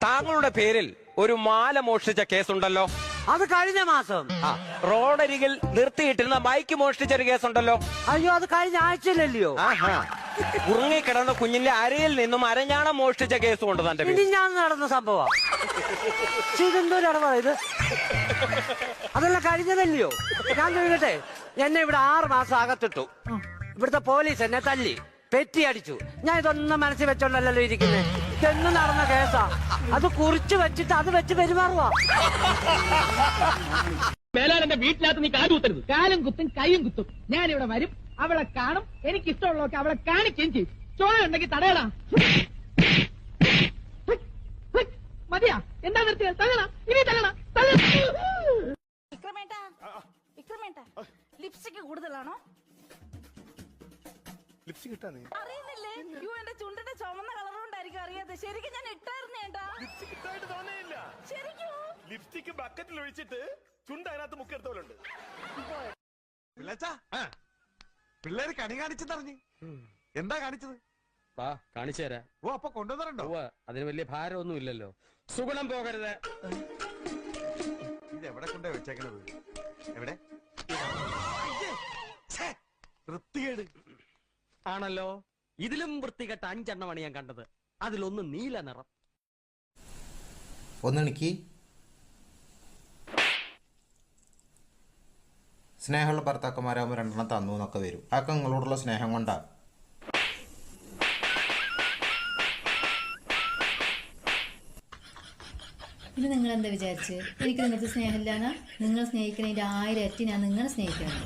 താങ്കളുടെ പേരിൽ ഒരു മാല മോഷ്ടിച്ച കേസുണ്ടല്ലോ. അത് കഴിഞ്ഞ മാസം. റോഡരികിൽ നിർത്തിയിട്ടിരുന്ന ബൈക്ക് മോഷ്ടിച്ച ഒരു കേസുണ്ടല്ലോ. അയ്യോ, അത് കഴിഞ്ഞ ആഴ്ചയിലല്ലയോ? ഉറങ്ങിക്കിടന്ന കുഞ്ഞിന്റെ അരയിൽ നിന്നും അരഞ്ഞാണം മോഷ്ടിച്ച കേസും ഉണ്ട് തന്റെ ഇനി ഞാൻ നടന്ന സംഭവം. ഇതെന്തോ ഇടപാടാ ഇത്? അതെല്ലാം കഴിഞ്ഞതല്ലയോ? ഞാൻ ചോദിക്കട്ടെ, എന്നെ ഇവിടെ 6 മാസം അകത്തിട്ടു. ഇവിടുത്തെ പോലീസ് എന്നെ തല്ലി പെറ്റി അടിച്ചു. ഞാൻ ഇതൊന്നും മനസ്സിൽ വെച്ചോണ്ടല്ലോ ഇരിക്കുന്നത്. ഇതെന്നും നടന്ന കേസാ. അത് കുറിച്ച് വെച്ചിട്ട് അത് വെച്ച് പെരുമാറുവാ. മേലാലെന്റെ വീട്ടിനകത്ത് നീ കാല് കുത്തരുത്. കാലും കുത്തും കൈയും കുത്തും. ഞാൻ ഇവിടെ വരും, അവളെ കാണും, എനിക്ക് ഇഷ്ടമുള്ളതൊക്കെ അവളെ കാണിക്കുകയും ചെയ്യും. ചോര ഉണ്ടെങ്കിൽ തടയടാ. മതിയാ? എന്താ നിർത്തിയ? തള്ളണ, ഇനി തള്ളണ. ലിപ്സ്റ്റിക് കൂടുതലാണോ? ലിപ്സ്റ്റിക് ഇട്ടാണ് അറിയുന്നില്ലേ? എന്റെ ചുണ്ടിന്റെ ചുമന്ന കളർ കൊണ്ടായിരിക്കും അറിയാതെ. ശരിക്കും ഞാൻ ഇട്ടായിരുന്നേട്ടാ. ലിപ്സ്റ്റിക് ഇട്ടായിട്ട് തോന്നിയില്ല. ശരിക്കും ലിപ്സ്റ്റിക് ബക്കറ്റിൽ ഒഴിച്ചിട്ട് ചുണ്ട് അതിനകത്ത് മുക്കെടുത്തോലുണ്ട്. പിള്ളേര് കണി കാണിച്ചെന്നറിഞ്ഞ് എന്താ കാണിച്ചത്? കാണിച്ചു തരാം. ഓ, അപ്പൊ കൊണ്ടുവന്നിട്ടുണ്ടോ? അതിന് വലിയ ഭാരമൊന്നും ഇല്ലല്ലോ. സുഗുണം പോകരുത്. ഇത് എവിടെ കൊണ്ടേ വെച്ചേക്കണത്? എവിടെ? വൃത്തികേട് ആണല്ലോ. ഇതിലും വൃത്തികെട്ട 5 എണ്ണമാണ് ഞാൻ കണ്ടത്. അതിലൊന്ന് നീല നിറം. ഒന്നെനിക്ക് സ്നേഹമുള്ള ഭർത്താക്കന്മാരാകുമ്പോൾ 2 എണ്ണം തന്നു എന്നൊക്കെ വരും. അതൊക്കെ നിങ്ങളോടുള്ള സ്നേഹം കൊണ്ടാ. പിന്നെ നിങ്ങൾ എന്താ വിചാരിച്ച് എനിക്ക് നിങ്ങൾക്ക് സ്നേഹമില്ലാന്നാ? നിങ്ങൾ സ്നേഹിക്കണതിന്റെ 1000 ഇരട്ടി ഞാൻ നിങ്ങളെ സ്നേഹിക്കണം.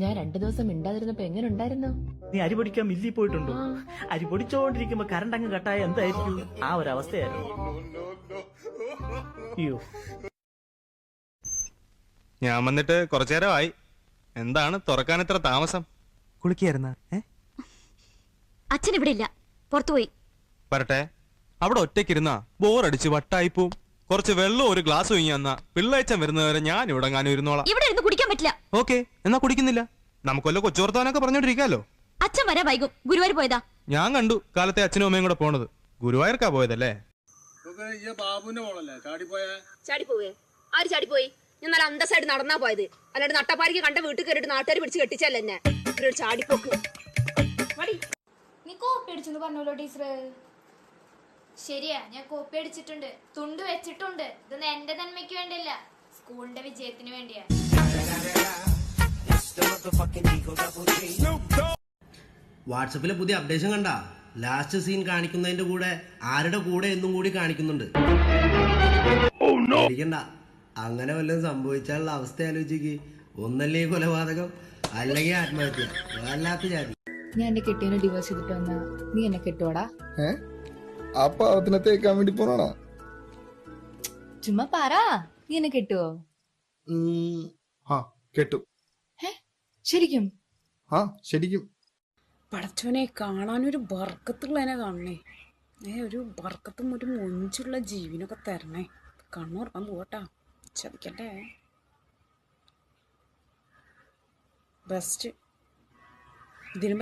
ഞാൻ 2 ദിവസം മിണ്ടാതിരുന്നപ്പോ എങ്ങനെ ഉണ്ടായിരുന്നു? നീ അരി പൊടിക്കാൻ മില്ലി പോയിട്ടുണ്ടോ? അരി പൊടിച്ചോണ്ടിരിക്കുമ്പോ കറണ്ട് അങ്ങ് കട്ടായ എന്തായിരിക്കും? ആ ഒരു അവസ്ഥയായിരുന്നു. അയ്യോ, ഞാൻ വന്നിട്ട് കുറച്ചു നേരമായി. എന്താണ് തുറക്കാൻ ഇത്ര താമസം? കുളിക്കായിരുന്ന? അച്ഛൻ ഇവിടെ ഇല്ല, പുറത്തുപോയി. വരട്ടെ. അവിടെ ഒറ്റയ്ക്കിരുന്നാ ബോറടിച്ച് വട്ടായിപ്പോവും. കുറച്ച് വെള്ളം ഒരു ഗ്ലാസ് ഒഴിഞ്ഞു തന്നാ പിള്ളേച്ചൻ വരുന്നവരെ ഞാൻ ഇവിടെ ഞാനും ഇരുന്നോളാം. ഇവിടെ ഇരുന്ന് കുടിക്കാൻ പറ്റില്ല. ഓക്കെ, എന്നാ കുടിക്കുന്നില്ല. നമുക്കൊല്ല കൊച്ചുവർത്താനൊക്കെ പറഞ്ഞോണ്ടിരിക്കാലോ. അച്ഛൻ വരാൻ വൈകും. ഗുരുവായൂർ പോയതാ. ഞാൻ കണ്ടു കാലത്തെ അച്ഛനും അമ്മയും കൂടെ പോണത്. ഗുരുവായൂർക്കാ പോയതല്ലേ? ചാടിപ്പോവേ? ആര് ചാടിപ്പോയി? ഞാൻ നല്ല അന്തസ്സായിട്ട് നടന്നാ പോയത്. അല്ലാണ്ട് നട്ടപ്പാരിക്ക് കണ്ട വീട്ടിൽ കയറിയിട്ട് നാട്ടുകാർ പിടിച്ച് കെട്ടിച്ചല്ലേ എന്നെ. ഒരു ചാടിപ്പോക്ക്. നീ കോപ്പി അടിച്ചെന്ന് പറഞ്ഞല്ലോ ടീച്ചറ്. ശരിയാ, ഞാൻ കോപ്പി അടിച്ചിട്ടുണ്ട്, തുണ്ട് വെച്ചിട്ടുണ്ട്. ഇതൊന്നും എന്റെ നന്മയ്ക്ക് വേണ്ടിയല്ല, സ്കൂളിന്റെ വിജയത്തിന് വേണ്ടിയാ. വാട്സപ്പിലെ പുതിയ അപ്ഡേഷൻ കണ്ട? ലാസ്റ്റ് സീൻ കാണിക്കുന്നതിന്റെ കൂടെ ആരുടെ കൂടെ എന്നും കൂടി കാണിക്കുന്നുണ്ട്. അങ്ങനെ വല്ലതും സംഭവിച്ചാലുള്ള അവസ്ഥ ആലോചിക്ക്. ഒന്നല്ലേ കൊലപാതകം, അല്ലെങ്കിൽ ആത്മഹത്യ. വല്ലാത്ത ജാതി. ഞാൻ എന്റെ കെട്ടിയനെ ഡിവോഴ്സ് ചെയ്തിട്ട് വന്നാ നീ എന്നെ കെട്ടുവാടാ? ആ പാവത്തിനെ തേക്കാൻ വേണ്ടി പോണാ? ചുമ്മാ പറ, നീ എന്നെ കെട്ടുവോ? കേട്ടു. ശരിക്കും? ശരിക്കും. പടച്ചോനെ, കാണാനൊരു ബർക്കത്തുള്ളതിനെ കാണണേ. ഒരു ബർക്കത്തും ഒരു മൊഞ്ചുള്ള ജീവനൊക്കെ തരണേ. കണ്ണുറക്കാൻ പോവട്ടാ, ചതിക്കട്ടെ. ബെസ്റ്റ്. ഇതിനും